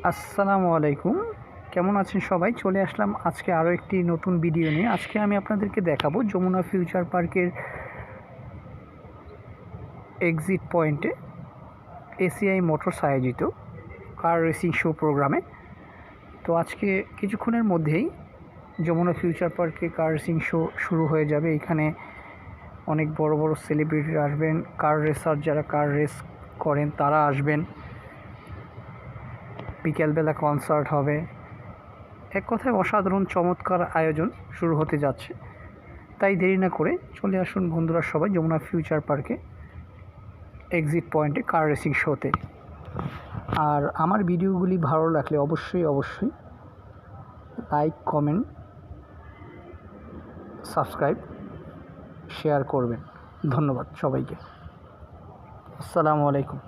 আসসালামু আলাইকুম। কেমন আছেন সবাই? চলে আসলাম আজকে আরও একটি নতুন ভিডিও নিয়ে। আজকে আমি আপনাদেরকে দেখাবো যমুনা ফিউচার পার্কের এক্সিট পয়েন্টে এসিআই মোটরস আয়োজিত কার রেসিং শো প্রোগ্রামে। তো আজকে কিছুক্ষণের মধ্যেই যমুনা ফিউচার পার্কে কার রেসিং শো শুরু হয়ে যাবে। এখানে অনেক বড় বড় সেলিব্রিটিরা আসবেন, কার রেসার যারা কার রেস করেন তারা আসবেন। বিকেলবেলা কনসার্ট হবে। এক কথায় অসাধারণ চমৎকার আয়োজন শুরু হতে যাচ্ছে। তাই দেরি না করে চলে আসুন বন্ধুরা সবাই যমুনা ফিউচার পার্কে এক্সিট পয়েন্টে কার রেসিং শোতে। আর আমার ভিডিওগুলি ভালো লাগলে অবশ্যই লাইক, কমেন্ট, সাবস্ক্রাইব, শেয়ার করবেন। ধন্যবাদ সবাইকে। আসসালামু আলাইকুম।